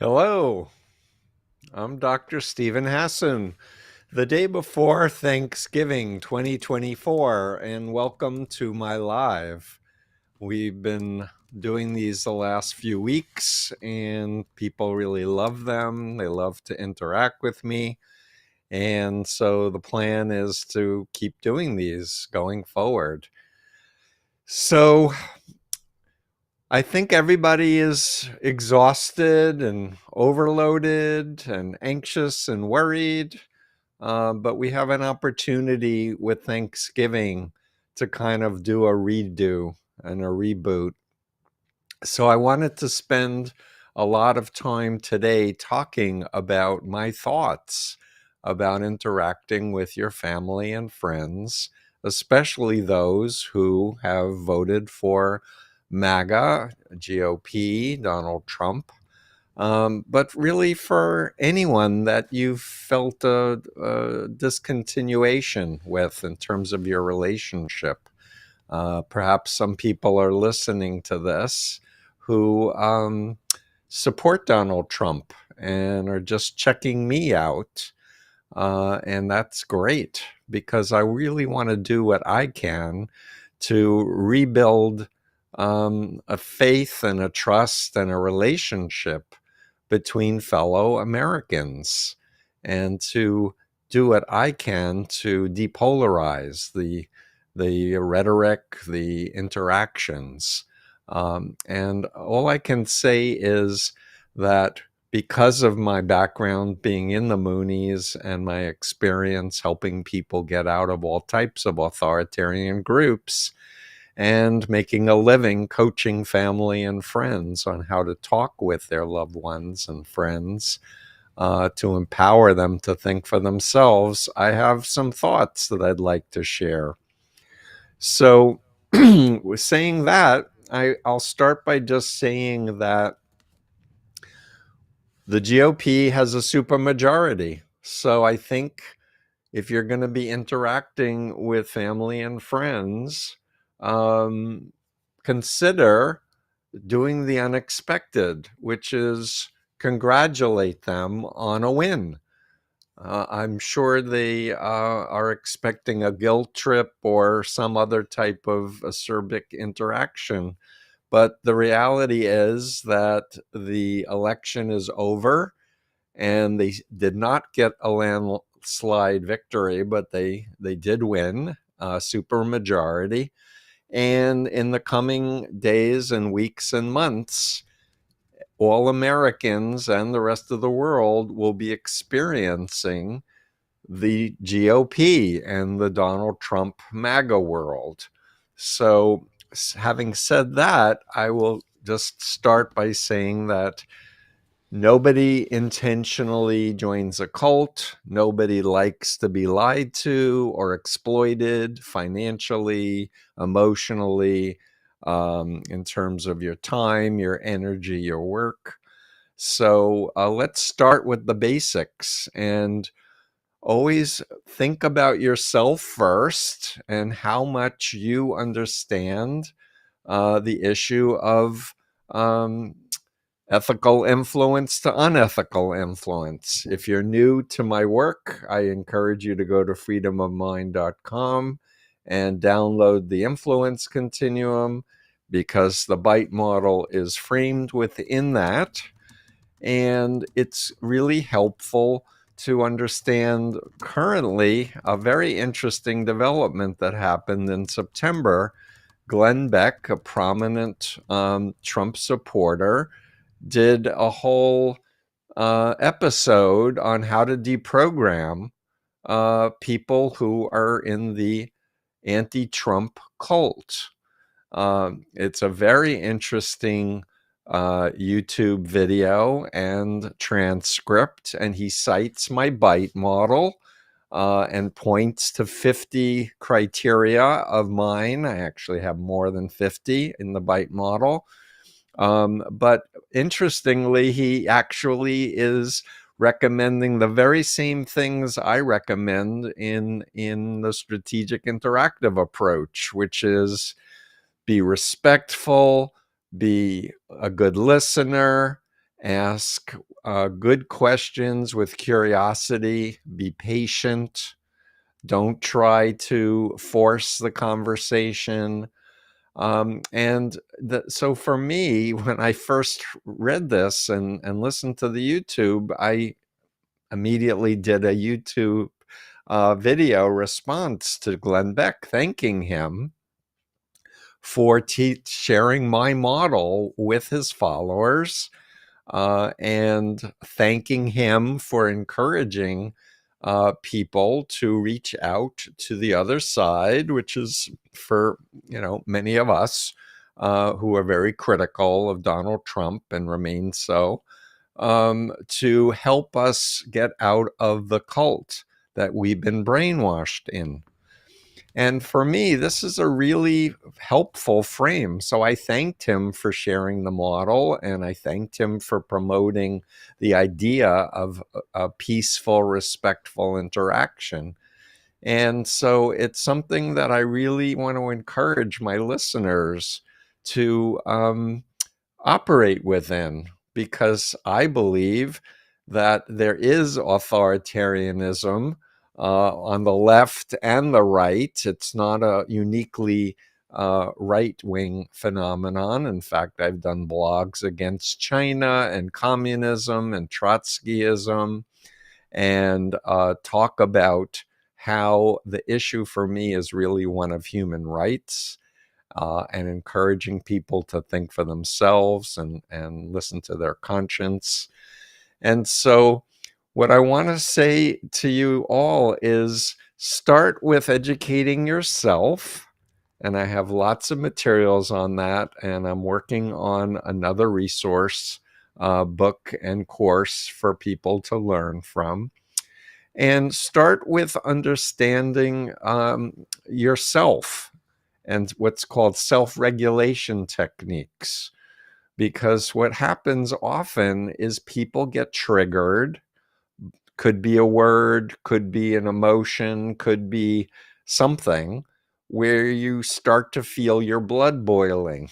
Hello, I'm Dr. Stephen Hassan, the day before Thanksgiving 2024, and welcome to my live. We've been doing these the last few weeks, and people really love them. They love to interact with me. And so the plan is to keep doing these going forward. So I think everybody is exhausted and overloaded and anxious and worried. But we have an opportunity with Thanksgiving to kind of do a redo and a reboot. So I wanted to spend a lot of time today talking about my thoughts about interacting with your family and friends, especially those who have voted for MAGA, GOP, Donald Trump, but really for anyone that you've felt a discontinuation with in terms of your relationship. Perhaps some people are listening to this who support Donald Trump and are just checking me out. And that's great because I really want to do what I can to rebuild a faith and a trust and a relationship between fellow Americans and to do what I can to depolarize the rhetoric, the interactions. And all I can say is that because of my background being in the Moonies and my experience helping people get out of all types of authoritarian groups and making a living coaching family and friends on how to talk with their loved ones and friends to empower them to think for themselves, I have some thoughts that I'd like to share. So, with saying that, I'll start by just saying that the GOP has a supermajority. So I think if you're going to be interacting with family and friends, um, consider doing the unexpected, which is congratulate them on a win. I'm sure they are expecting a guilt trip or some other type of acerbic interaction. But the reality is that the election is over and they did not get a landslide victory, but they did win a super majority. And in the coming days and weeks and months, all Americans and the rest of the world will be experiencing the GOP and the Donald Trump MAGA world. So, having said that, I will just start by saying that nobody intentionally joins a cult. Nobody likes to be lied to or exploited financially, emotionally, in terms of your time, your energy, your work. So let's start with the basics and always think about yourself first and how much you understand the issue of um, ethical influence to unethical influence. If you're new to my work, I encourage you to go to freedomofmind.com and download the Influence Continuum because the bite model is framed within that. And it's really helpful to understand currently a very interesting development that happened in September. Glenn Beck, a prominent Trump supporter, did a whole episode on how to deprogram people who are in the anti-Trump cult. It's a very interesting YouTube video and transcript, and he cites my bite model and points to 50 criteria of mine. I actually have more than 50 in the bite model. But interestingly, he actually is recommending the very same things I recommend in the strategic interactive approach, which is be respectful, be a good listener, Ask good questions with curiosity. Be patient. Don't try to force the conversation. So for me, when I first read this and listened to the YouTube, I immediately did a YouTube video response to Glenn Beck, thanking him for sharing my model with his followers, and thanking him for encouraging people to reach out to the other side, which is for many of us who are very critical of Donald Trump and remain so, to help us get out of the cult that we've been brainwashed in. And for me, this is a really helpful frame. So I thanked him for sharing the model, and I thanked him for promoting the idea of a peaceful, respectful interaction. And so it's something that I really want to encourage my listeners to operate within, because I believe that there is authoritarianism on the left and the right. It's not a uniquely right-wing phenomenon. In fact, I've done blogs against China and communism and Trotskyism, and talk about how the issue for me is really one of human rights, and encouraging people to think for themselves and listen to their conscience. And so what I want to say to you all is start with educating yourself. And I have lots of materials on that. And I'm working on another resource, book and course for people to learn from. And start with understanding yourself and what's called self-regulation techniques. Because what happens often is people get triggered. Could be a word, could be an emotion, could be something where you start to feel your blood boiling.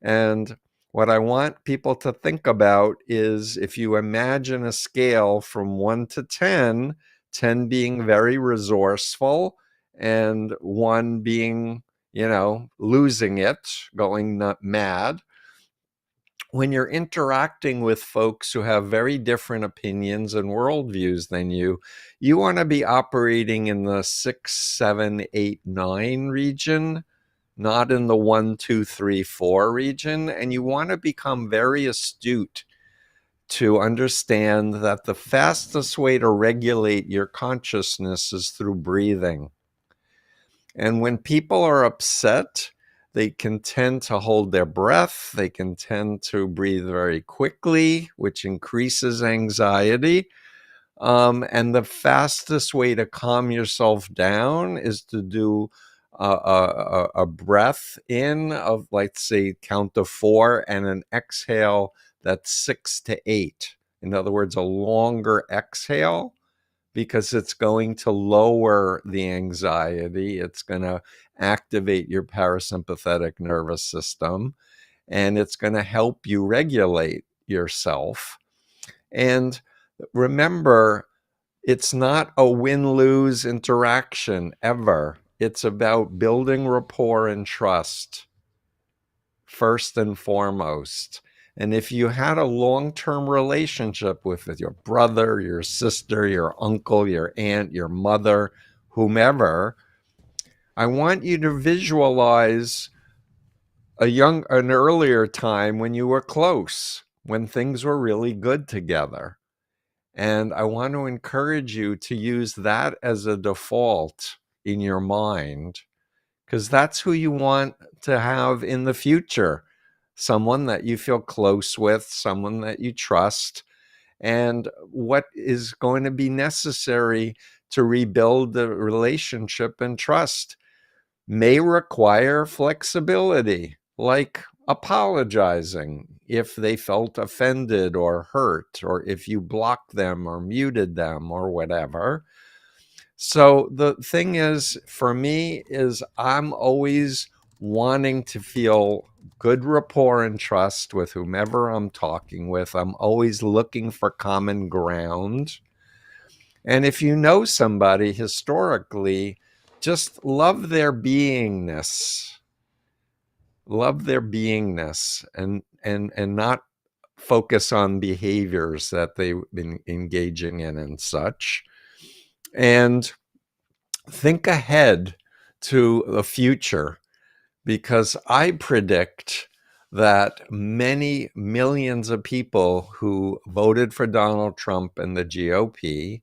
And what I want people to think about is, if you imagine a scale from 1 to 10, 10 being very resourceful and 1 being, losing it, going mad. When you're interacting with folks who have very different opinions and worldviews than you want to be operating in the 6, 7, 8, 9 region, not in the 1, 2, 3, 4 region. And you want to become very astute to understand that the fastest way to regulate your consciousness is through breathing. And when people are upset, they can tend to hold their breath. They can tend to breathe very quickly, which increases anxiety. And the fastest way to calm yourself down is to do a breath in of, let's say, count to 4, and an exhale that's 6 to 8. In other words, a longer exhale, because it's going to lower the anxiety. It's going to activate your parasympathetic nervous system, and it's going to help you regulate yourself. And remember, it's not a win-lose interaction ever. It's about building rapport and trust first and foremost. And if you had a long-term relationship with your brother, your sister, your uncle, your aunt, your mother, whomever, I want you to visualize an earlier time when you were close, when things were really good together. And I want to encourage you to use that as a default in your mind, because that's who you want to have in the future. Someone that you feel close with, someone that you trust. And what is going to be necessary to rebuild the relationship and trust may require flexibility, like apologizing if they felt offended or hurt, or if you blocked them or muted them or whatever. So the thing is, for me, is I'm always wanting to feel good rapport and trust with whomever I'm talking with. I'm always looking for common ground. And if you know somebody historically, just love their beingness, and not focus on behaviors that they've been engaging in and such. And think ahead to the future, because I predict that many millions of people who voted for Donald Trump and the GOP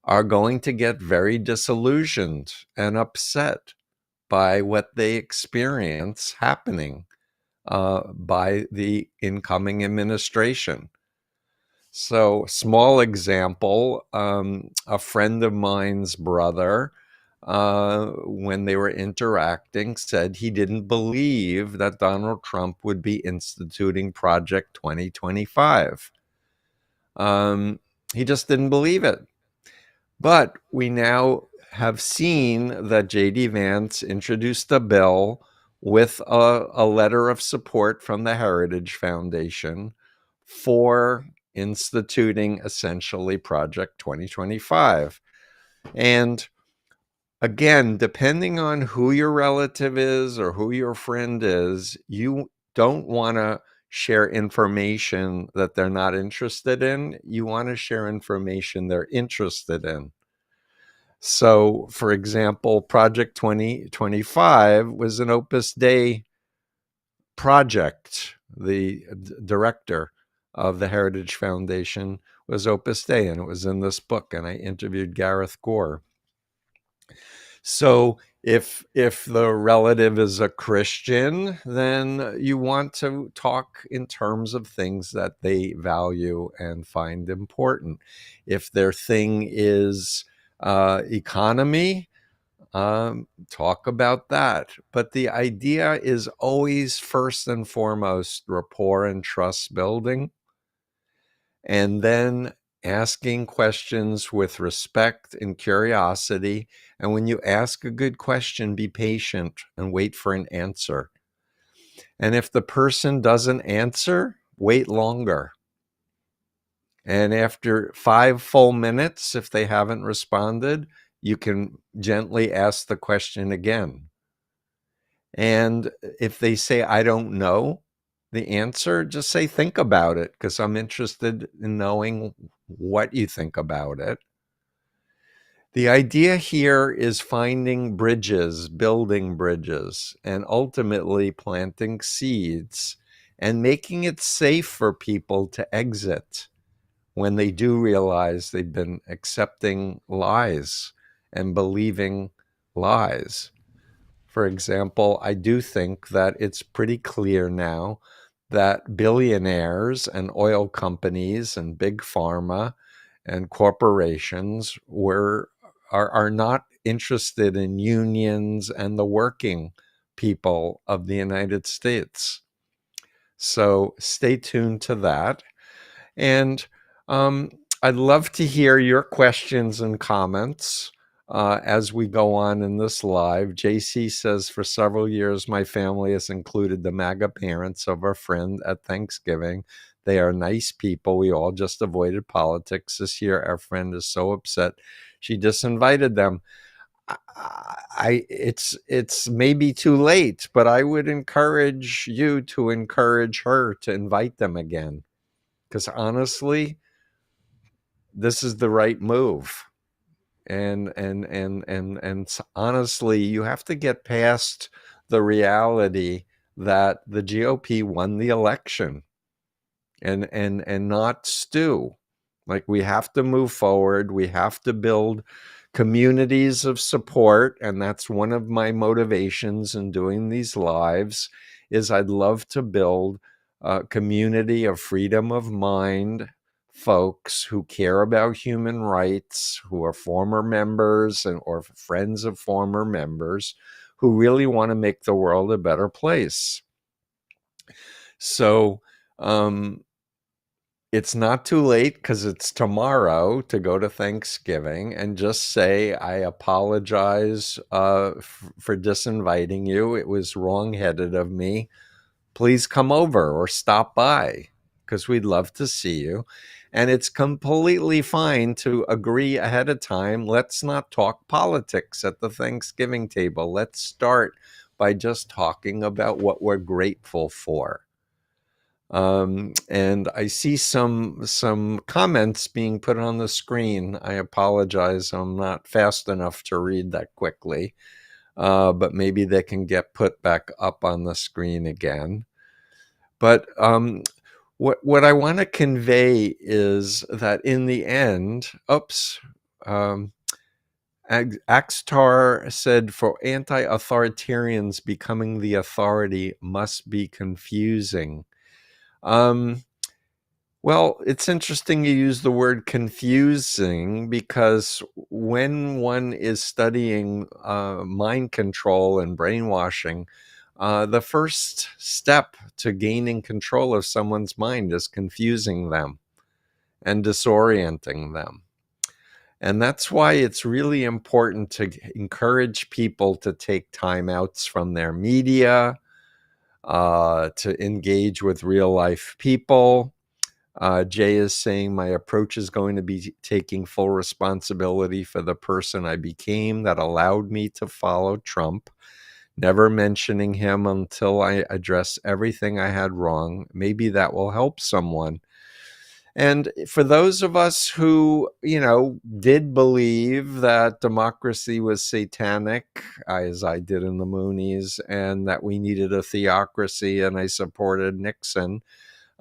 are going to get very disillusioned and upset by what they experience happening by the incoming administration. So, small example, a friend of mine's brother, when they were interacting, said he didn't believe that Donald Trump would be instituting Project 2025. He just didn't believe it. But we now have seen that J.D. Vance introduced a bill with a letter of support from the Heritage Foundation for instituting essentially Project 2025. And again, depending on who your relative is or who your friend is, you don't want to share information that they're not interested in. You want to share information they're interested in. So, for example, Project 2025 was an Opus Dei project. The director of the Heritage Foundation was Opus Dei, and it was in this book, and I interviewed Gareth Gore. So if the relative is a Christian, then you want to talk in terms of things that they value and find important. If their thing is economy, talk about that. But the idea is always, first and foremost, rapport and trust building, and then asking questions with respect and curiosity. And when you ask a good question, be patient and wait for an answer. And if the person doesn't answer, wait longer. And after 5 full minutes, if they haven't responded, you can gently ask the question again. And if they say, I don't know the answer, just say, think about it, because I'm interested in knowing what you think about it. The idea here is finding bridges, building bridges, and ultimately planting seeds and making it safe for people to exit when they do realize they've been accepting lies and believing lies. For example, I do think that it's pretty clear now that billionaires and oil companies and big pharma and corporations are not interested in unions and the working people of the United States. So stay tuned to that. And I'd love to hear your questions and comments as we go on in this live. JC says, for several years, my family has included the MAGA parents of our friend at Thanksgiving. They are nice people. We all just avoided politics. This year, our friend is so upset she disinvited them. It's maybe too late, but I would encourage you to encourage her to invite them again. Because honestly, this is the right move. And honestly, you have to get past the reality that the GOP won the election and not stew. Like, we have to move forward. We have to build communities of support, and that's one of my motivations in doing these lives. Is I'd love to build a community of freedom of mind folks who care about human rights, who are former members or friends of former members, who really want to make the world a better place. So it's not too late, because it's tomorrow, to go to Thanksgiving and just say, I apologize for disinviting you. It was wrongheaded of me. please come over or stop by because we'd love to see you. And it's completely fine to agree ahead of time. Let's not talk politics at the Thanksgiving table. Let's start by just talking about what we're grateful for. And I see some comments being put on the screen. I apologize. I'm not fast enough to read that quickly. But maybe they can get put back up on the screen again. But what I want to convey is that in the end, Axtar said, for anti-authoritarians, becoming the authority must be confusing. Well, it's interesting you use the word confusing, because when one is studying mind control and brainwashing, the first step to gaining control of someone's mind is confusing them and disorienting them. And that's why it's really important to encourage people to take timeouts from their media, to engage with real life people. Jay is saying, my approach is going to be taking full responsibility for the person I became that allowed me to follow Trump, never mentioning him until I address everything I had wrong. Maybe that will help someone. And for those of us who, did believe that democracy was satanic, as I did in the Moonies, and that we needed a theocracy, and I supported Nixon,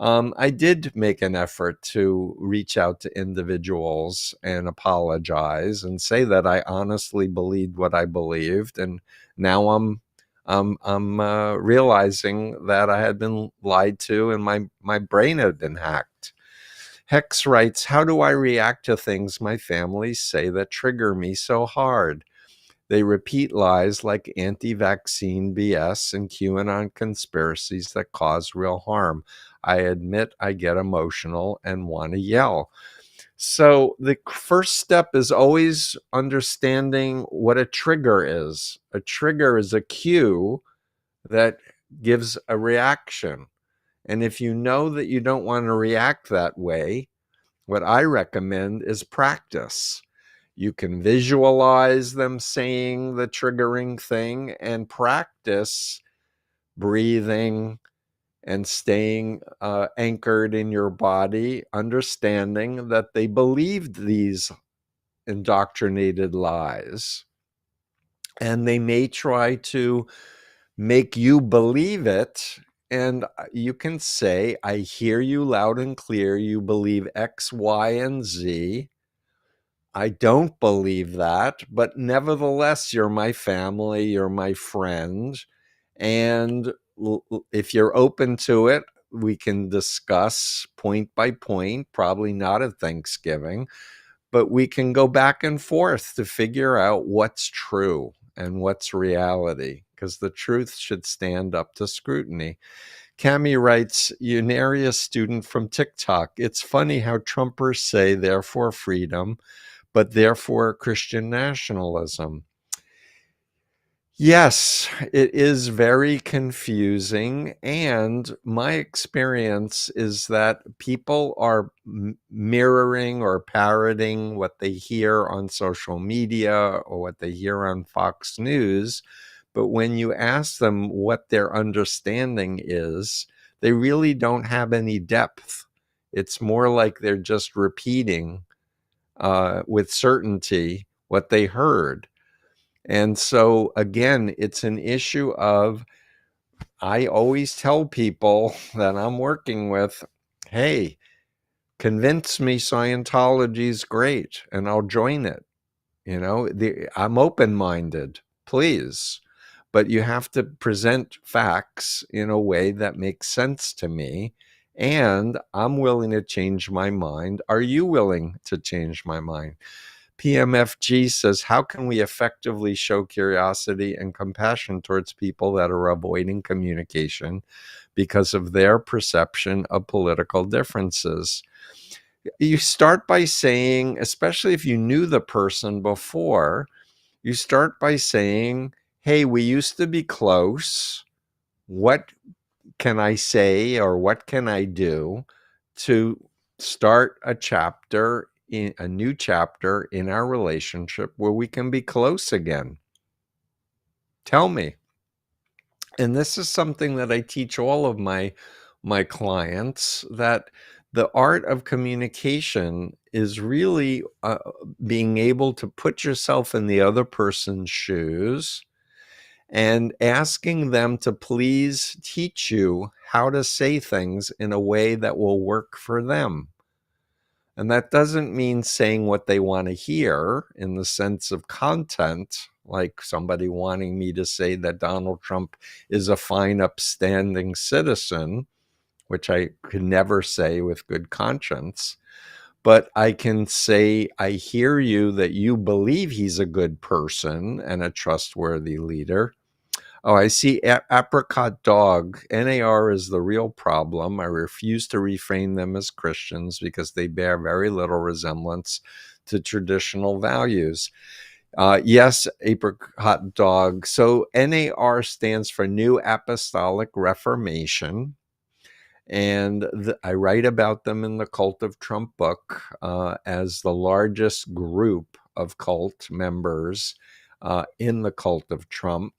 I did make an effort to reach out to individuals and apologize and say that I honestly believed what I believed. And now I'm realizing that I had been lied to and my brain had been hacked. Hex writes, how do I react to things my family say that trigger me so hard? They repeat lies like anti-vaccine BS and QAnon conspiracies that cause real harm. I admit I get emotional and want to yell. So the first step is always understanding what a trigger is. A trigger is a cue that gives a reaction. And if you know that you don't want to react that way, what I recommend is practice. You can visualize them saying the triggering thing and practice breathing and staying anchored in your body, understanding that they believed these indoctrinated lies. And they may try to make you believe it. And you can say, I hear you loud and clear. You believe X, Y, and Z. I don't believe that, but nevertheless, you're my family, you're my friend. And if you're open to it, we can discuss point by point, probably not at Thanksgiving, but we can go back and forth to figure out what's true and what's reality, because the truth should stand up to scrutiny. Cami writes, Unaria student from TikTok, it's funny how Trumpers say they're for freedom, but therefore Christian nationalism. Yes, it is very confusing. And my experience is that people are mirroring or parroting what they hear on social media or what they hear on Fox News. But when you ask them what their understanding is, they really don't have any depth. It's more like they're just repeating with certainty what they heard. And so, again, it's an issue of, I always tell people that I'm working with, hey, convince me Scientology is great and I'll join it. I'm open-minded, please. But you have to present facts in a way that makes sense to me. And I'm willing to change my mind. Are you willing to change my mind? PMFG says, how can we effectively show curiosity and compassion towards people that are avoiding communication because of their perception of political differences? You start by saying, especially if you knew the person before, you start by saying, hey, we used to be close. What can I say or what can I do to start a new chapter in our relationship where we can be close again? Tell me. And this is something that I teach all of my clients, that the art of communication is really being able to put yourself in the other person's shoes and asking them to please teach you how to say things in a way that will work for them. And that doesn't mean saying what they want to hear in the sense of content, like somebody wanting me to say that Donald Trump is a fine, upstanding citizen, which I could never say with good conscience. But I can say, I hear you that you believe he's a good person and a trustworthy leader. Oh, I see. Apricot dog. NAR is the real problem. I refuse to reframe them as Christians because they bear very little resemblance to traditional values. Yes, apricot dog. So NAR stands for New Apostolic Reformation. And I write about them in the Cult of Trump book as the largest group of cult members in the Cult of Trump.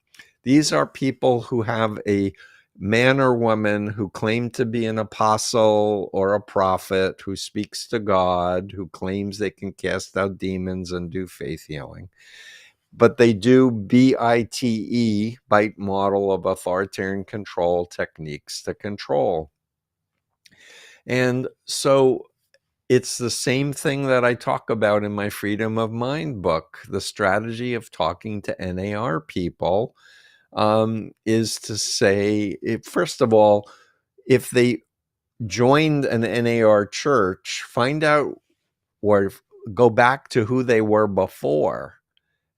These are people who have a man or woman who claim to be an apostle or a prophet, who speaks to God, who claims they can cast out demons and do faith healing. But they do bite model of authoritarian control techniques to control. And so it's the same thing that I talk about in my Freedom of Mind book. The strategy of talking to NAR people is to say, first of all, if they joined an NAR church, find out or go back to who they were before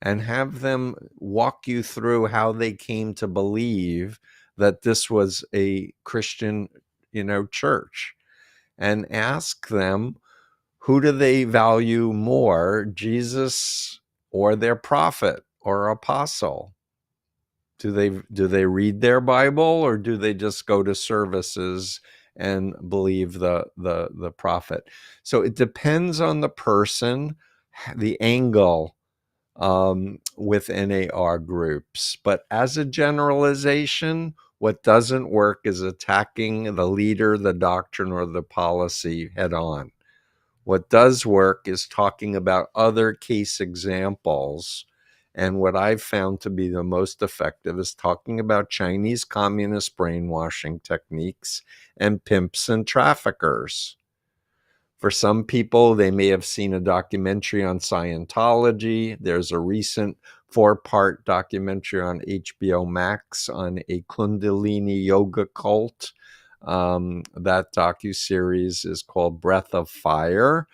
and have them walk you through how they came to believe that this was a Christian, church, and ask them, who do they value more, Jesus or their prophet or apostle? Do they read their Bible, or do they just go to services and believe the prophet? So it depends on the person, the angle with NAR groups. But as a generalization, what doesn't work is attacking the leader, the doctrine, or the policy head on. What does work is talking about other case examples. And what I've found to be the most effective is talking about Chinese communist brainwashing techniques and pimps and traffickers. For some people, they may have seen a documentary on Scientology. There's a recent 4-part documentary on HBO Max on a Kundalini yoga cult. That docuseries is called Breath of Fire.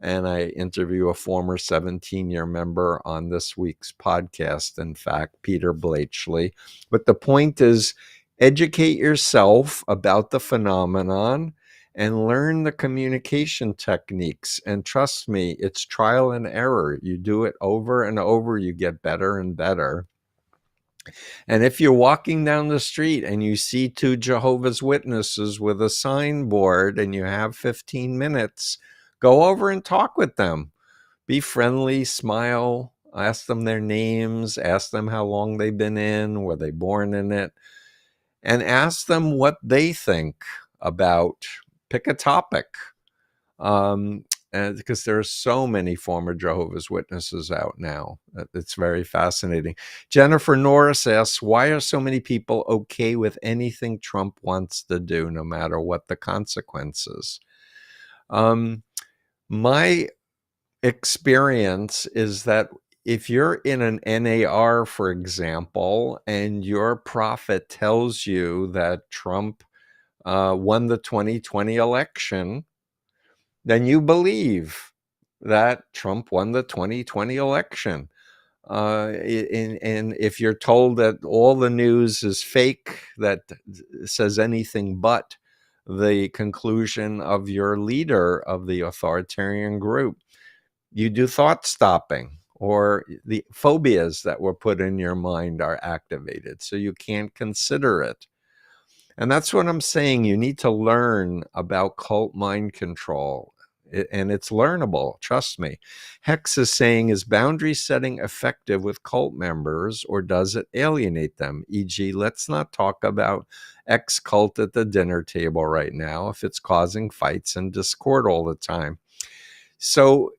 And I interview a former 17-year member on this week's podcast, in fact, Peter Blatchley. But the point is, educate yourself about the phenomenon and learn the communication techniques. And trust me, it's trial and error. You do it over and over, you get better and better. And if you're walking down the street and you see 2 Jehovah's Witnesses with a signboard and you have 15 minutes, go over and talk with them. Be friendly, smile, ask them their names, ask them how long they've been in, were they born in it, and ask them what they think about, pick a topic. And because there are so many former Jehovah's Witnesses out now. It's very fascinating. Jennifer Norris asks, why are so many people okay with anything Trump wants to do, no matter what the consequences? My experience is that if you're in an NAR, for example, and your prophet tells you that Trump won the 2020 election, then you believe that Trump won the 2020 election. And if you're told that all the news is fake, that says anything but the conclusion of your leader of the authoritarian group, you do thought stopping, or the phobias that were put in your mind are activated, so you can't consider it. And that's what I'm saying. You need to learn about cult mind control, and it's learnable. Trust me. Hex is saying, is boundary setting effective with cult members, or does it alienate them? E.g., let's not talk about X cult at the dinner table right now if it's causing fights and discord all the time. So,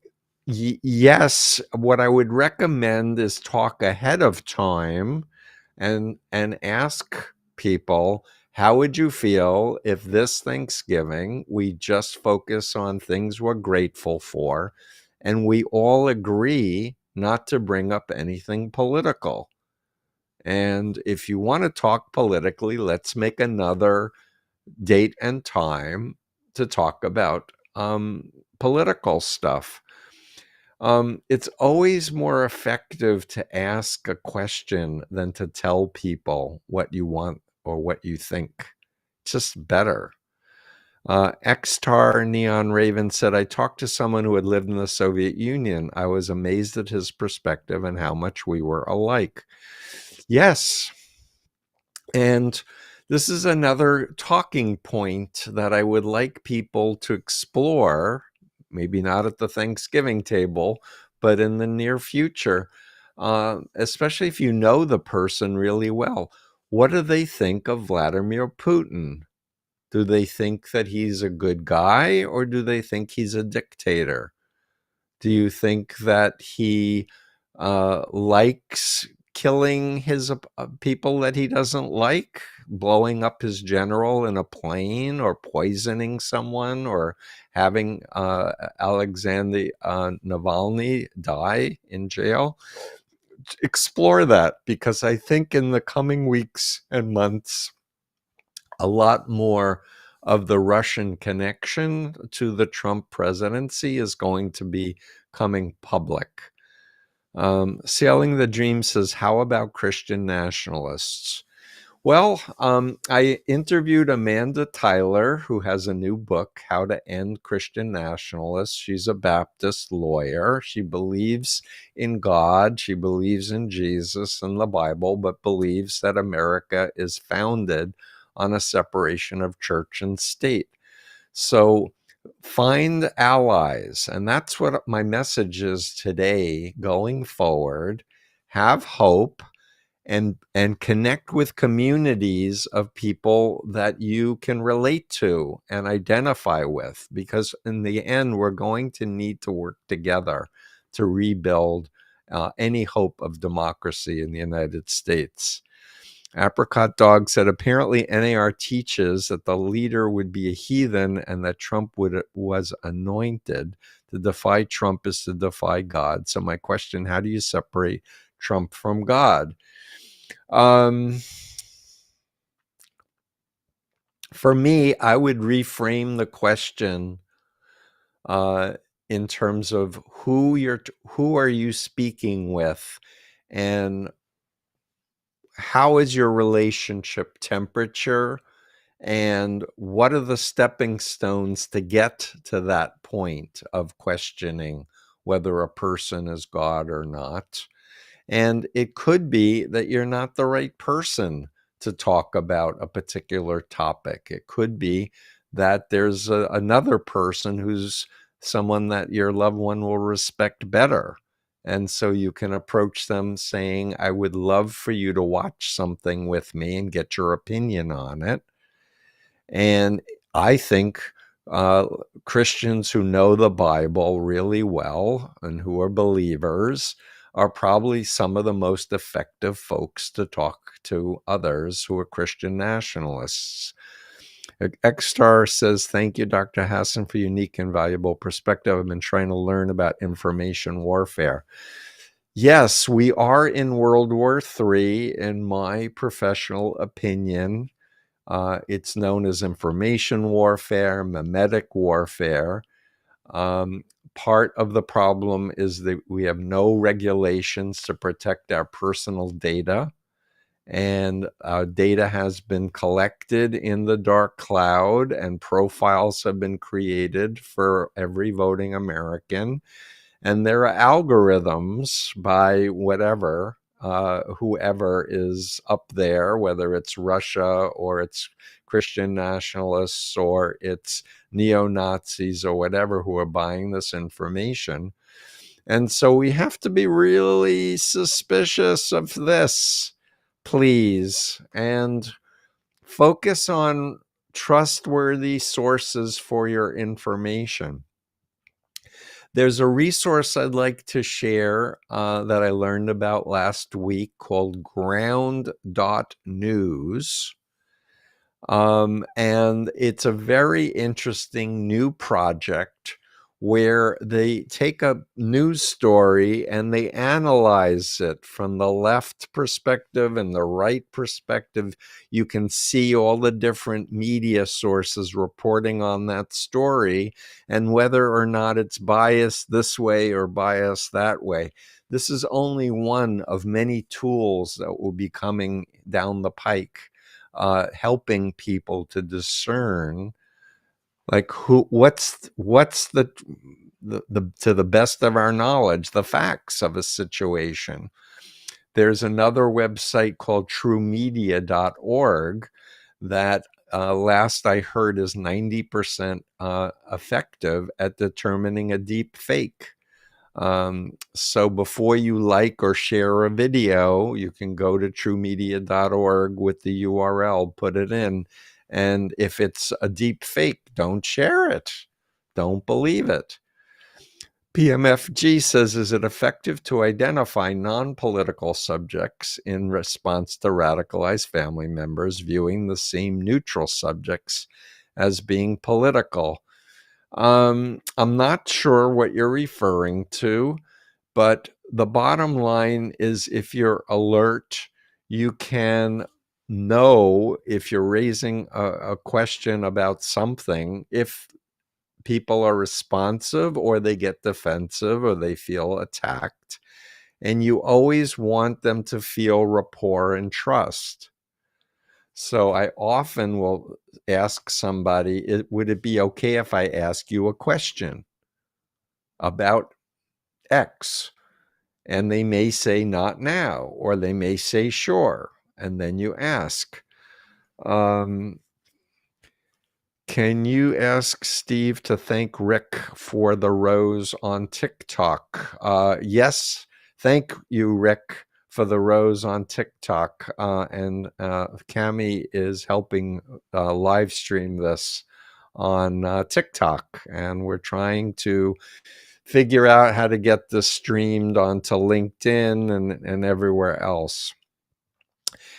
yes, what I would recommend is talk ahead of time and ask people, how would you feel if this Thanksgiving we just focus on things we're grateful for and we all agree not to bring up anything political? And if you want to talk politically, let's make another date and time to talk about political stuff. It's always more effective to ask a question than to tell people what you want or what you think. It's just better. Xtar Neon Raven said, I talked to someone who had lived in the Soviet Union. I was amazed at his perspective and how much we were alike. Yes. And this is another talking point that I would like people to explore, maybe not at the Thanksgiving table, but in the near future, especially if you know the person really well. What do they think of Vladimir Putin? Do they think that he's a good guy, or do they think he's a dictator? Do you think that he likes killing his people that he doesn't like, blowing up his general in a plane, or poisoning someone, or having Alexei Navalny die in jail? Explore that, because I think in the coming weeks and months, a lot more of the Russian connection to the Trump presidency is going to be coming public. Sailing the Dream says, how about Christian nationalists? Well, I interviewed Amanda Tyler, who has a new book, How to End Christian Nationalists. She's a Baptist lawyer. She believes in God. She believes in Jesus and the Bible, but believes that America is founded on a separation of church and state. So find allies. And that's what my message is today going forward. Have hope and connect with communities of people that you can relate to and identify with, because in the end, we're going to need to work together to rebuild any hope of democracy in the United States. Apricot Dog said, apparently NAR teaches that the leader would be a heathen and that Trump was anointed. To defy Trump is to defy God. So my question, how do you separate Trump from God? For me, I would reframe the question in terms of who are you speaking with, and how is your relationship temperature, and what are the stepping stones to get to that point of questioning whether a person is God or not. And it could be that you're not the right person to talk about a particular topic. It could be that there's another person who's someone that your loved one will respect better. And so you can approach them saying, I would love for you to watch something with me and get your opinion on it. And I think Christians who know the Bible really well and who are believers are probably some of the most effective folks to talk to others who are Christian nationalists. Xstar says, thank you, Dr. Hassan, for unique and valuable perspective. I've been trying to learn about information warfare. Yes, we are in World War III, in my professional opinion. It's known as information warfare, memetic warfare. Part of the problem is that we have no regulations to protect our personal data, and our data has been collected in the dark cloud, and profiles have been created for every voting American. And there are algorithms by whatever whoever is up there, whether it's Russia or it's Christian nationalists or it's neo-Nazis or whatever who are buying this information. And so we have to be really suspicious of this, please, and focus on trustworthy sources for your information. There's a resource I'd like to share that I learned about last week called ground.news. And it's a very interesting new project where they take a news story and they analyze it from the left perspective and the right perspective. You can see all the different media sources reporting on that story and whether or not it's biased this way or biased that way. This is only one of many tools that will be coming down the pike, helping people to discern, like, what's the to the best of our knowledge, the facts of a situation. There's another website called truemedia.org that last I heard is 90% effective at determining a deep fake. So before you like or share a video, you can go to truemedia.org with the URL, put it in. And if it's a deep fake, don't share it. Don't believe it. PMFG says, is it effective to identify non-political subjects in response to radicalized family members viewing the same neutral subjects as being political? I'm not sure what you're referring to, but the bottom line is if you're alert, you can know if you're raising a question about something, if people are responsive or they get defensive or they feel attacked. And you always want them to feel rapport and trust. So I often will ask somebody, would it be okay if I ask you a question about X? And they may say not now, or they may say sure. And then you ask, can you ask Steve to thank Rick for the rose on TikTok? Yes, thank you, Rick, for the rose on TikTok. And Cami is helping live stream this on TikTok. And we're trying to figure out how to get this streamed onto LinkedIn and everywhere else.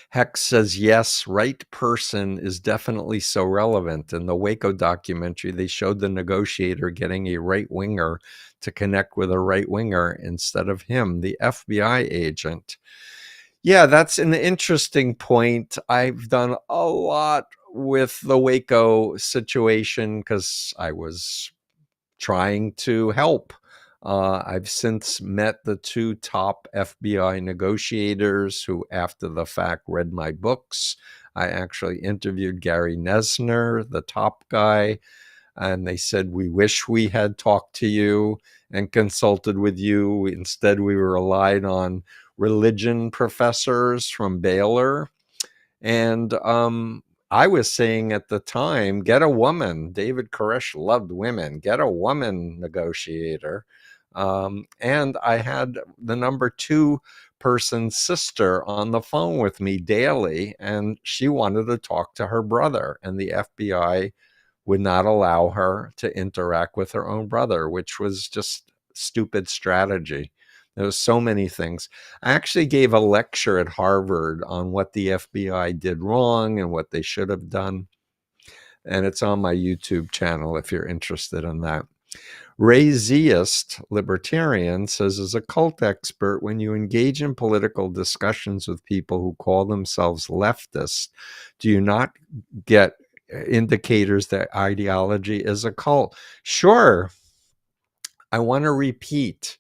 Hex says, yes, right person is definitely so relevant. In the Waco documentary, they showed the negotiator getting a right-winger to connect with a right-winger instead of him, the FBI agent. Yeah, that's an interesting point. I've done a lot with the Waco situation because I was trying to help. I've since met the two top FBI negotiators who, after the fact, read my books. I actually interviewed Gary Nesner, the top guy, and they said, we wish we had talked to you and consulted with you. Instead, we relied on religion professors from Baylor. And I was saying at the time, get a woman. David Koresh loved women. Get a woman negotiator. And I had the number 2 person's sister on the phone with me daily, and she wanted to talk to her brother, and the FBI would not allow her to interact with her own brother, which was just stupid strategy. There was so many things. I actually gave a lecture at Harvard on what the FBI did wrong and what they should have done. And it's on my YouTube channel if you're interested in that. Ray Zeist, libertarian, says, as a cult expert, when you engage in political discussions with people who call themselves leftists, do you not get indicators that ideology is a cult? Sure. I want to repeat.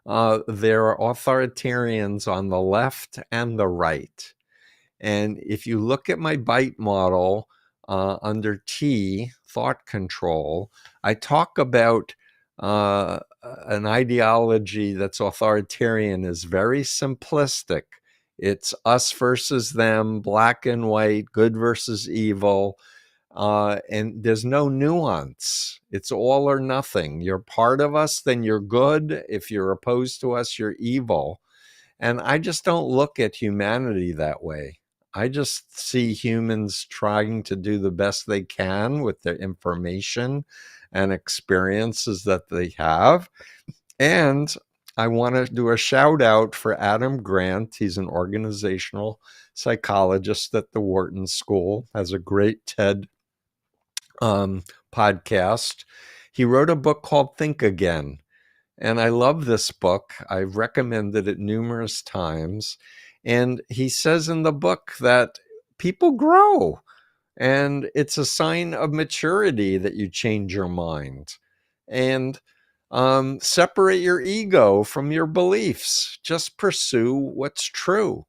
There are authoritarians on the left and the right. And if you look at my BITE model under T, thought control, I talk about an ideology that's authoritarian is very simplistic. It's us versus them, black and white, good versus evil. And there's no nuance. It's all or nothing. You're part of us, then you're good. If you're opposed to us, you're evil. And I just don't look at humanity that way. I just see humans trying to do the best they can with the information and experiences that they have. And I want to do a shout out for Adam Grant. He's an organizational psychologist at the Wharton School, has a great TED podcast. He wrote a book called Think Again. And I love this book. I've recommended it numerous times. And he says in the book that people grow, and it's a sign of maturity that you change your mind. And separate your ego from your beliefs. Just pursue what's true.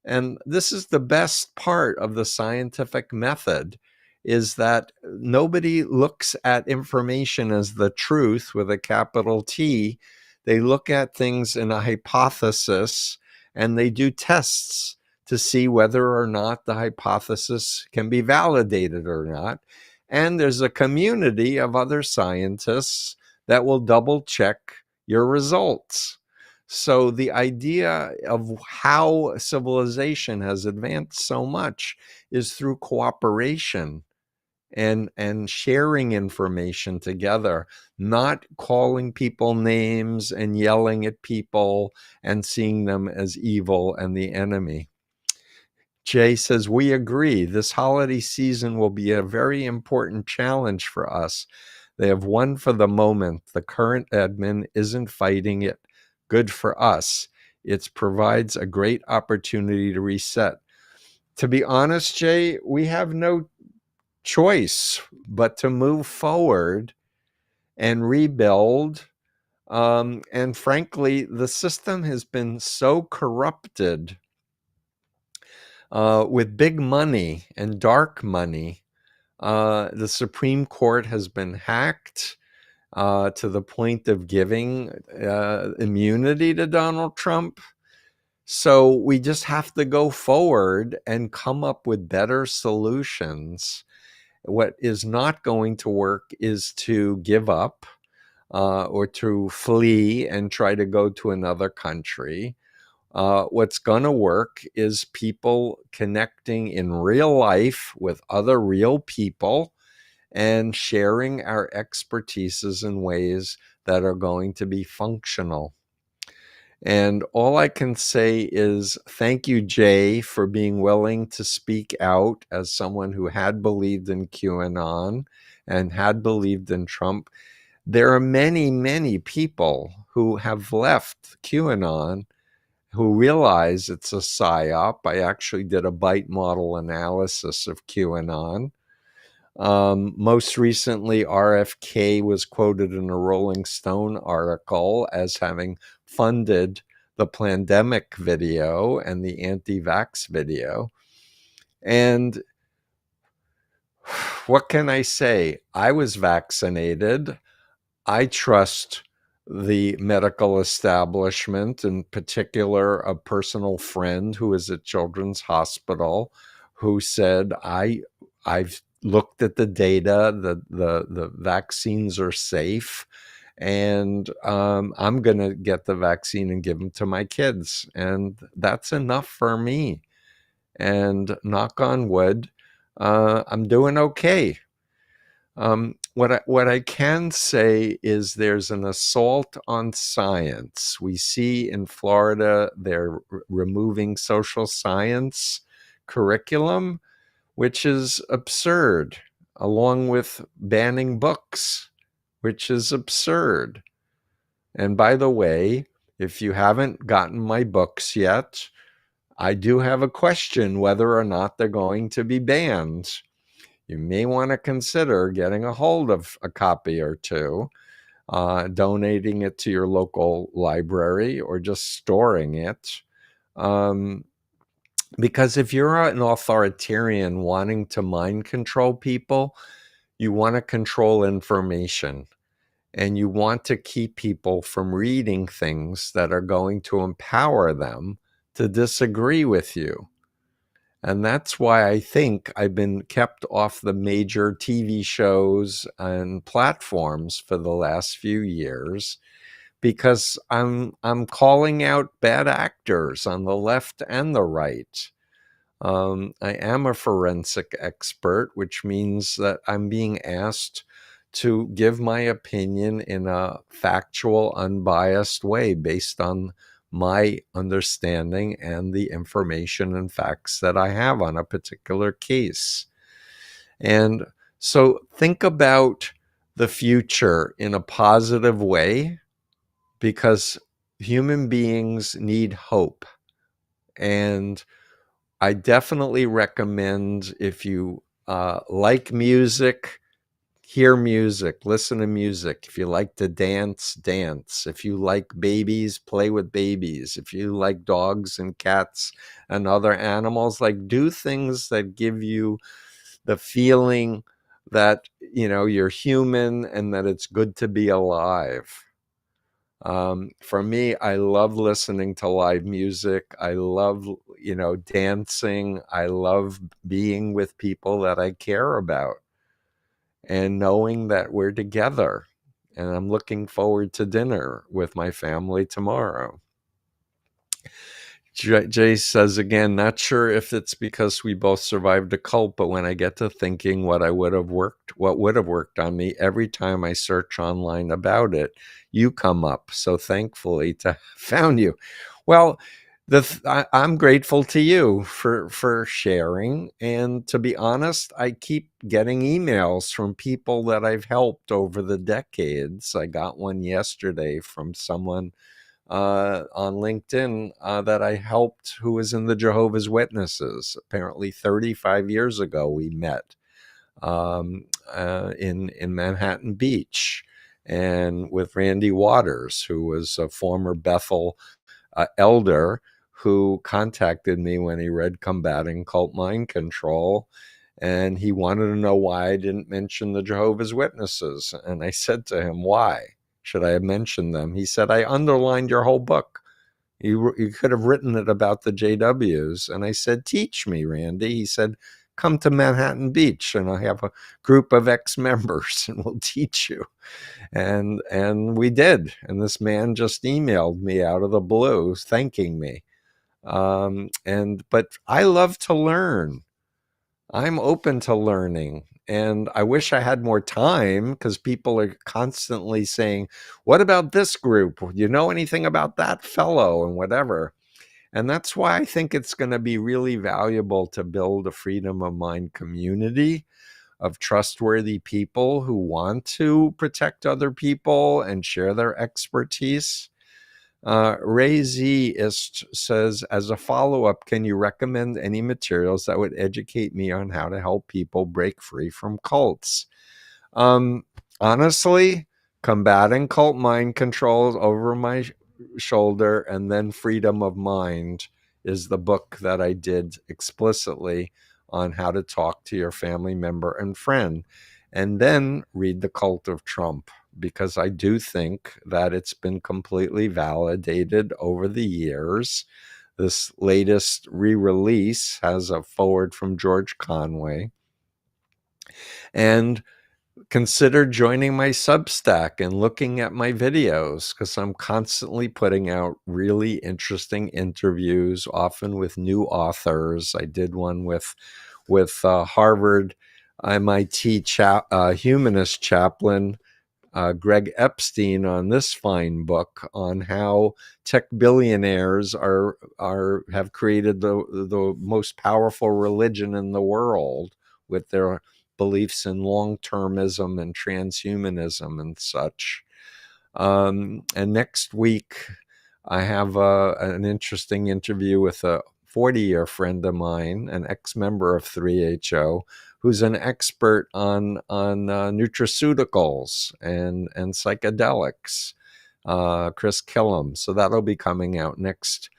And this is the best part of the scientific method, is that nobody looks at information as the truth with a capital T. They look at things in a hypothesis, and they do tests to see whether or not the hypothesis can be validated or not. And there's a community of other scientists that will double check your results. So the idea of how civilization has advanced so much is through cooperation and sharing information together, not calling people names and yelling at people and seeing them as evil and the enemy. Jay says, we agree. This holiday season will be a very important challenge for us. They have won for the moment. The current admin isn't fighting it. Good for us. It provides a great opportunity to reset. To be honest, Jay, we have no choice but to move forward and rebuild. And frankly, the system has been so corrupted with big money and dark money. The Supreme Court has been hacked to the point of giving immunity to Donald Trump. So we just have to go forward and come up with better solutions. What is not going to work is to give up or to flee and try to go to another country. What's going to work is people connecting in real life with other real people and sharing our expertises in ways that are going to be functional. And all I can say is thank you, Jay, for being willing to speak out as someone who had believed in QAnon and had believed in Trump. There are many, many people who have left QAnon who realize it's a psyop. I actually did a bite model analysis of QAnon. Most recently, RFK was quoted in a Rolling Stone article as having funded the pandemic video and the anti-vax video. And what can I say? I was vaccinated. I trust the medical establishment, in particular, a personal friend who is at Children's Hospital who said, I've looked at the data, the vaccines are safe, and I'm going to get the vaccine and give them to my kids. And that's enough for me. And knock on wood, I'm doing okay. What I can say is there's an assault on science. We see in Florida they're removing social science curriculum, which is absurd, along with banning books, which is absurd. And by the way, if you haven't gotten my books yet, I do have a question whether or not they're going to be banned. You may want to consider getting a hold of a copy or two, donating it to your local library, or just storing it. Because if you're an authoritarian wanting to mind control people, you want to control information. And you want to keep people from reading things that are going to empower them to disagree with you. And that's why I think I've been kept off the major TV shows and platforms for the last few years, because I'm calling out bad actors on the left and the right. I am a forensic expert, which means that I'm being asked to give my opinion in a factual, unbiased way based on my understanding and the information and facts that I have on a particular case. And so think about the future in a positive way, because human beings need hope. And I definitely recommend, if you like music, hear music, listen to music. If you like to dance, dance. If you like babies, play with babies. If you like dogs and cats and other animals, like, do things that give you the feeling that, you're human and that it's good to be alive. For me, I love listening to live music. I love, dancing. I love being with people that I care about and knowing that we're together. And I'm looking forward to dinner with my family tomorrow. Jay says again, not sure if it's because we both survived a cult, but when I get to thinking what would have worked on me every time I search online about it, you come up. So thankfully to have found you. Well, I'm grateful to you for sharing. And to be honest, I keep getting emails from people that I've helped over the decades. I got one yesterday from someone on LinkedIn that I helped, who was in the Jehovah's Witnesses. Apparently 35 years ago we met in Manhattan Beach, and with Randy Waters, who was a former Bethel elder, who contacted me when he read Combating Cult Mind Control. And he wanted to know why I didn't mention the Jehovah's Witnesses. And I said to him, why should I have mentioned them? He said, I underlined your whole book. You could have written it about the JWs. And I said, teach me, Randy. He said, come to Manhattan Beach and I have a group of ex-members and we'll teach you. And we did. And this man just emailed me out of the blue thanking me. But I love to learn. I'm open to learning. And I wish I had more time, because people are constantly saying, what about this group? Do you know anything about that fellow and whatever? And that's why I think it's going to be really valuable to build a freedom of mind community of trustworthy people who want to protect other people and share their expertise. Ray Z says, as a follow-up, can you recommend any materials that would educate me on how to help people break free from cults? Honestly, Combating Cult Mind Control over my shoulder, and then Freedom of Mind is the book that I did explicitly on how to talk to your family member and friend. And then read The Cult of Trump, because I do think that it's been completely validated over the years. This latest re-release has a foreword from George Conway. And consider joining my Substack and looking at my videos, because I'm constantly putting out really interesting interviews, often with new authors. I did one with Harvard MIT humanist chaplain Greg Epstein on this fine book on how tech billionaires have created the most powerful religion in the world, with their beliefs in long-termism and transhumanism and such. And next week, I have an interesting interview with a 40-year friend of mine, an ex-member of 3HO, who's an expert on nutraceuticals and psychedelics, Chris Killam. So that'll be coming out next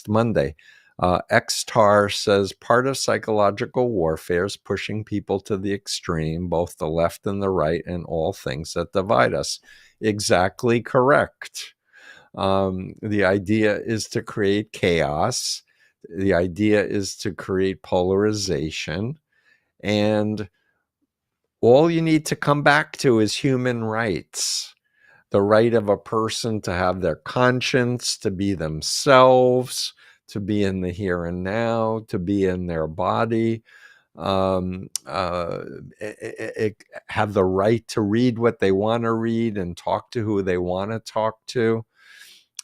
Monday. Xtar says, part of psychological warfare is pushing people to the extreme, both the left and the right, and all things that divide us. Exactly correct. The idea is to create chaos. The idea is to create polarization. And all you need to come back to is human rights. The right of a person to have their conscience, to be themselves, to be in the here and now, to be in their body, um, uh, have the right to read what they want to read and talk to who they want to talk to.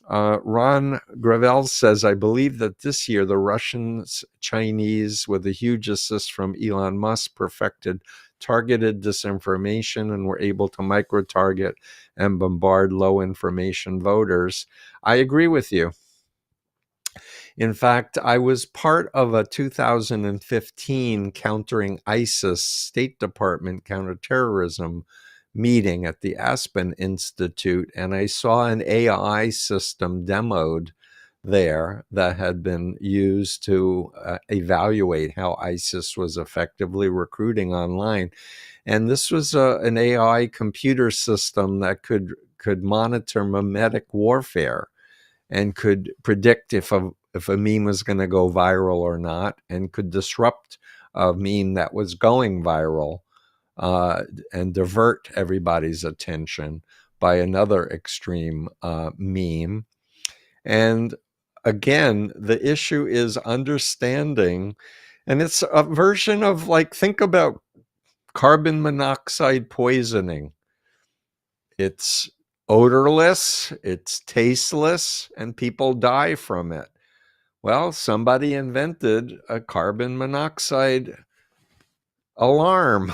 Ron Gravel says, I believe that this year the Russians, Chinese, with a huge assist from Elon Musk, perfected targeted disinformation and were able to micro-target and bombard low information voters. I agree with you. In fact, I was part of a 2015 Countering ISIS State Department counterterrorism meeting at the Aspen Institute, and I saw an AI system demoed there that had been used to evaluate how ISIS was effectively recruiting online. And this was an AI computer system that could monitor mimetic warfare and could predict if a meme was going to go viral or not, and could disrupt a meme that was going viral and divert everybody's attention by another extreme meme. And again, the issue is understanding, and it's a version of, like, think about carbon monoxide poisoning. It's odorless, it's tasteless, and people die from it. Well, somebody invented a carbon monoxide alarm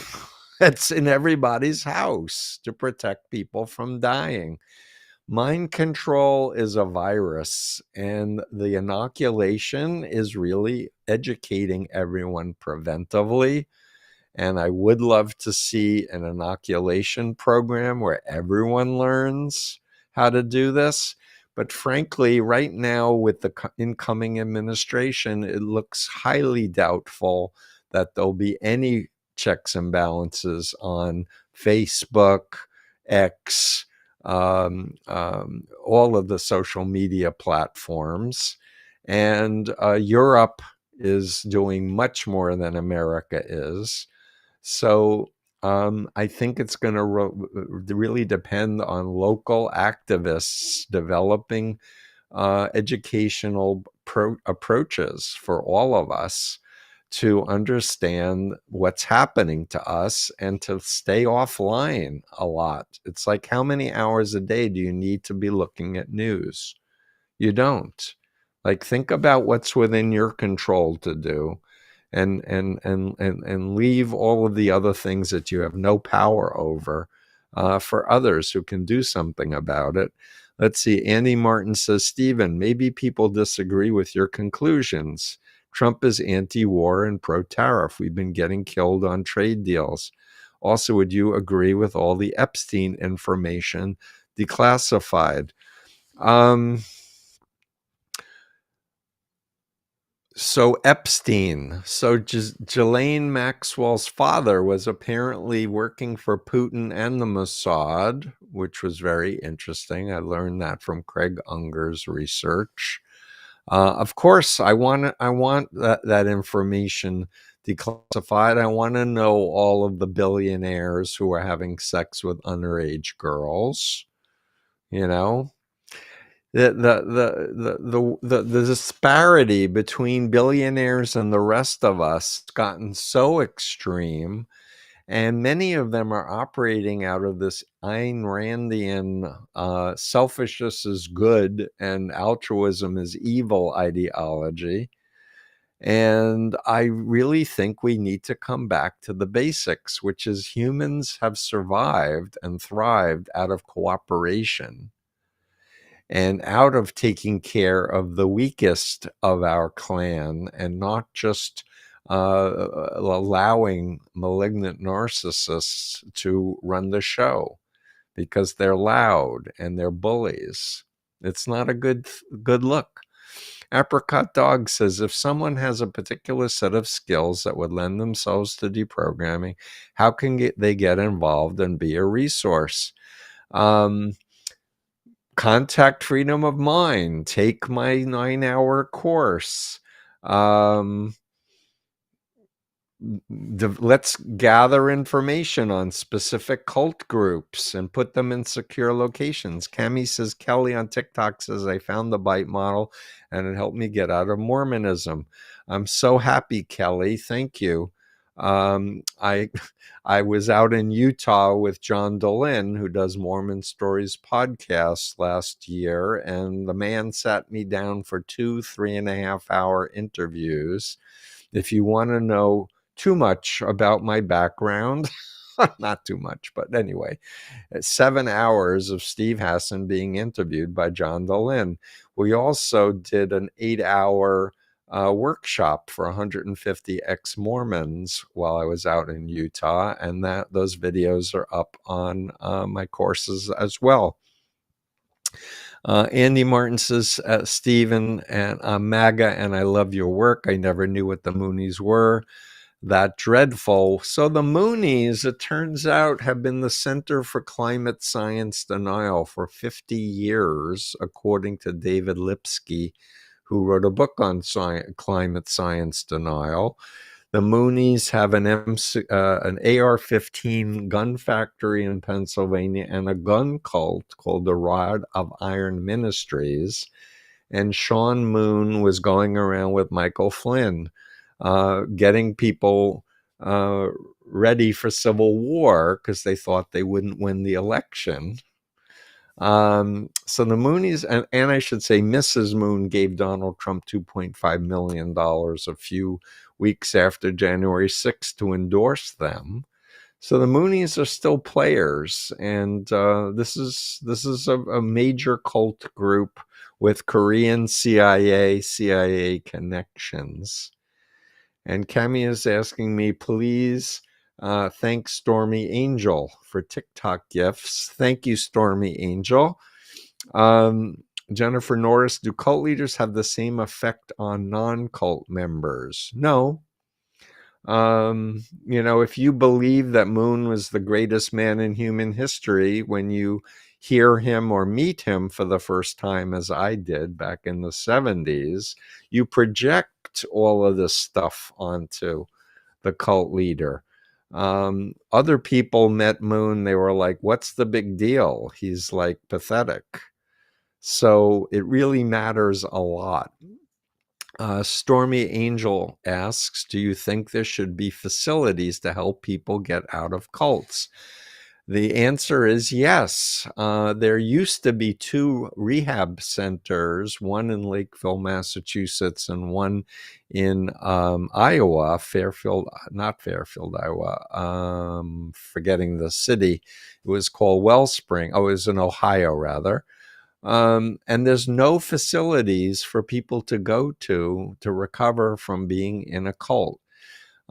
that's in everybody's house to protect people from dying. Mind control is a virus, and the inoculation is really educating everyone preventively. And I would love to see an inoculation program where everyone learns how to do this. But frankly, right now, with the incoming administration, it looks highly doubtful that there'll be any checks and balances on Facebook, X, all of the social media platforms. And Europe is doing much more than America is. So I think it's going to really depend on local activists developing educational approaches for all of us to understand what's happening to us and to stay offline a lot. It's like, how many hours a day do you need to be looking at news? You don't. Like, think about what's within your control to do, and leave all of the other things that you have no power over for others who can do something about it. Let's see. Andy Martin says, Stephen, maybe people disagree with your conclusions. Trump is anti-war and pro-tariff. We've been getting killed on trade deals. Also, would you agree with all the Epstein information declassified? So Epstein, Ghislaine Maxwell's father was apparently working for Putin and the Mossad, which was very interesting. I learned that from Craig Unger's research. Of course, I want that information declassified. I want to know all of the billionaires who are having sex with underage girls. You know, the disparity between billionaires and the rest of us has gotten so extreme, and many of them are operating out of this Ayn Randian selfishness is good and altruism is evil ideology. And I really think we need to come back to the basics, which is humans have survived and thrived out of cooperation and out of taking care of the weakest of our clan, and not just allowing malignant narcissists to run the show because they're loud and they're bullies. It's not a good look. Apricot Dog says, if someone has a particular set of skills that would lend themselves to deprogramming, how can they get involved and be a resource? contact freedom of mind, take my 9-hour course. Let's gather information on specific cult groups and put them in secure locations. Cami says, Kelly on TikTok says, I found the bite model and it helped me get out of Mormonism. I'm so happy, Kelly. Thank you. I I was out in Utah with John Dolin, who does Mormon Stories podcast last year, and the man sat me down for 3.5 hour interviews. If you want to know too much about my background, not too much, but anyway, 7 hours of Steve Hassan being interviewed by John Dolin. We also did an 8-hour workshop for 150 ex-Mormons while I was out in Utah, and those videos are up on my courses as well. Andy Martin says, Stephen, and MAGA, and I love your work. I never knew what the Moonies were. That dreadful. So the Moonies, it turns out, have been the Center for Climate Science Denial for 50 years, according to David Lipsky, who wrote a book on climate science denial. The Moonies have an AR-15 gun factory in Pennsylvania and a gun cult called the Rod of Iron Ministries. And Sean Moon was going around with Michael Flynn, getting people ready for civil war because they thought they wouldn't win the election. So the Moonies, and I should say Mrs. Moon gave Donald Trump $2.5 million a few weeks after January 6th to endorse them. So the Moonies are still players, and this is a major cult group with Korean CIA connections. And Cami is asking me, please thank Stormy Angel for TikTok gifts. Thank you, Stormy Angel. Jennifer Norris, do cult leaders have the same effect on non-cult members? No. If you believe that Moon was the greatest man in human history, when you hear him or meet him for the first time, as I did back in the 70s, you project all of this stuff onto the cult leader. Other people met Moon, they were like, what's the big deal? He's like pathetic. So it really matters a lot. Stormy Angel asks, do you think there should be facilities to help people get out of cults? The answer is yes. There used to be 2 rehab centers, one in Lakeville, Massachusetts, and one in Iowa, not Fairfield, Iowa, forgetting the city. It was called Wellspring. Oh, it was in Ohio, rather. And there's no facilities for people to go to recover from being in a cult.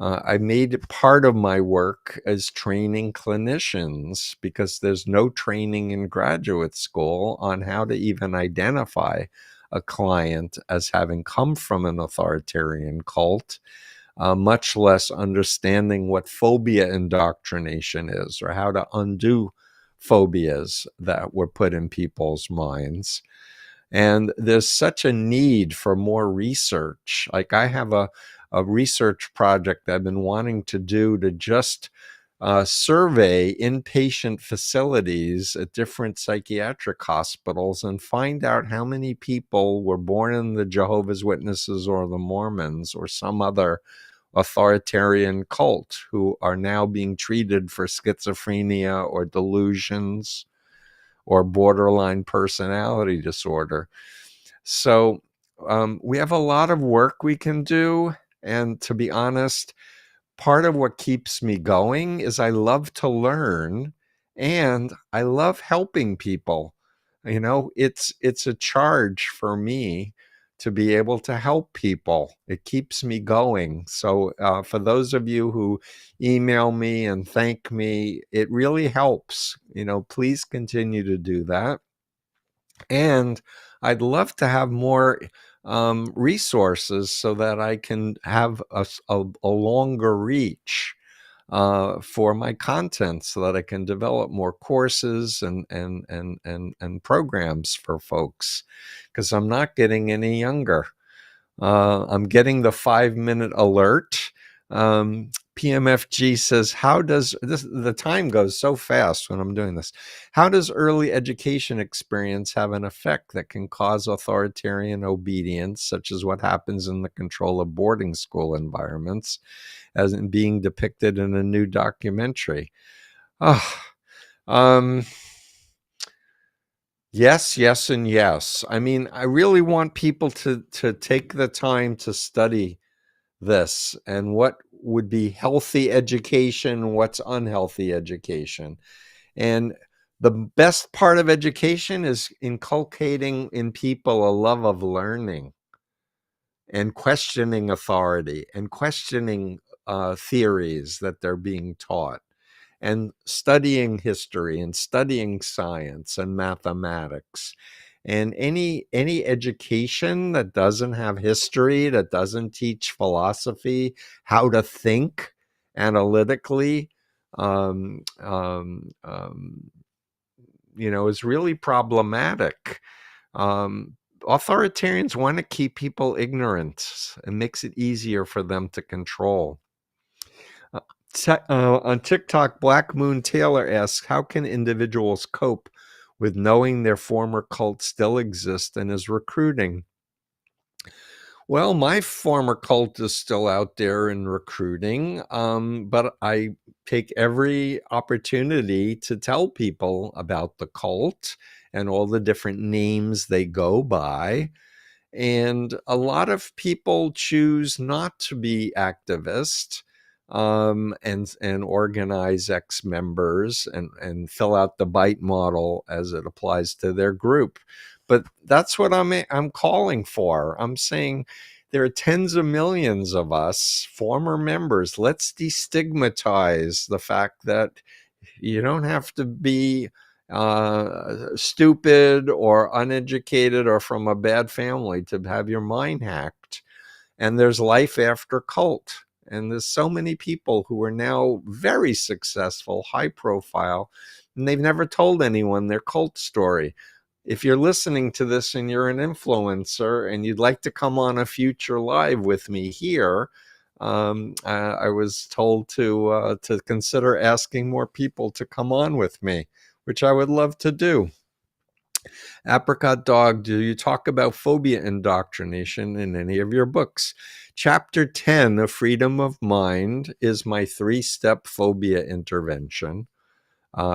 I made part of my work as training clinicians because there's no training in graduate school on how to even identify a client as having come from an authoritarian cult, much less understanding what phobia indoctrination is or how to undo phobias that were put in people's minds. And there's such a need for more research. Like I have a research project I've been wanting to do to just survey inpatient facilities at different psychiatric hospitals and find out how many people were born in the Jehovah's Witnesses or the Mormons or some other authoritarian cult who are now being treated for schizophrenia or delusions or borderline personality disorder. So we have a lot of work we can do. And to be honest, part of what keeps me going is I love to learn and I love helping people. It's a charge for me to be able to help people. It keeps me going. So for those of you who email me and thank me, it really helps. Please continue to do that. And I'd love to have more resources so that I can have a longer reach. for my content so that I can develop more courses and programs for folks, because I'm not getting any younger. I'm getting the 5-minute alert. PMFG says, how does this, the time goes so fast when I'm doing this. How does early education experience have an effect that can cause authoritarian obedience, such as what happens in the control of boarding school environments, as in being depicted in a new documentary? Oh, um, yes, yes, and yes. I mean, I really want people to take the time to study this and what would be healthy education, what's unhealthy education. And the best part of education is inculcating in people a love of learning and questioning authority and questioning theories that they're being taught, and studying history and studying science and mathematics. And any education that doesn't have history, that doesn't teach philosophy, how to think analytically, um, um, um, is really problematic. Um, Authoritarians want to keep people ignorant. It makes it easier for them to control. On TikTok, Black Moon Taylor asks, how can individuals cope with knowing their former cult still exists and is recruiting? Well, my former cult is still out there and recruiting, but I take every opportunity to tell people about the cult and all the different names they go by. And a lot of people choose not to be activists, and organize ex-members and fill out the bite model as it applies to their group. But that's what I'm calling for. I'm saying there are tens of millions of us former members. Let's destigmatize the fact that you don't have to be stupid or uneducated or from a bad family to have your mind hacked. And there's life after cult. And there's so many people who are now very successful, high profile, and they've never told anyone their cult story. If you're listening to this and you're an influencer and you'd like to come on a future live with me here, I was told to consider asking more people to come on with me, which I would love to do. Apricot Dog, do you talk about phobia indoctrination in any of your books? Chapter 10 of Freedom of Mind is my 3-step phobia intervention.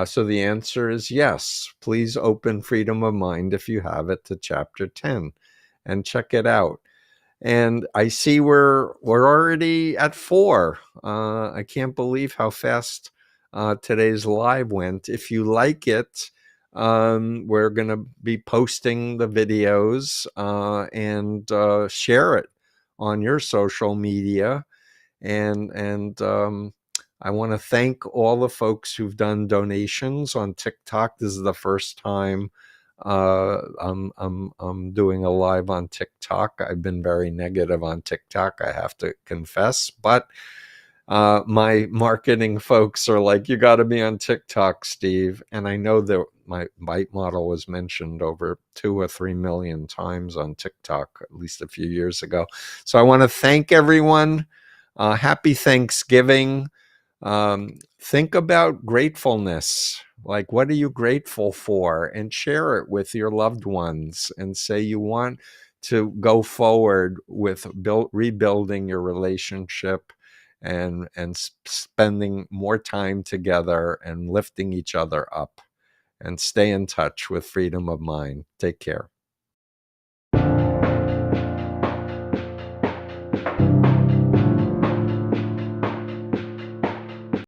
So the answer is yes. Please open Freedom of Mind, if you have it, to chapter 10 and check it out. And I see we're already at 4. I can't believe how fast today's live went. If you like it, we're going to be posting the videos, and share it on your social media. And I want to thank all the folks who've done donations on TikTok. This is the first time I'm doing a live on TikTok. I've been very negative on TikTok, I have to confess, but my marketing folks are like, you got to be on TikTok, Steve. And I know that my bite model was mentioned over 2 or 3 million times on TikTok, at least a few years ago. So I want to thank everyone. Happy Thanksgiving. Think about gratefulness. Like, what are you grateful for? And share it with your loved ones and say you want to go forward with rebuilding your relationship and spending more time together and lifting each other up. And stay in touch with Freedom of Mind. Take care.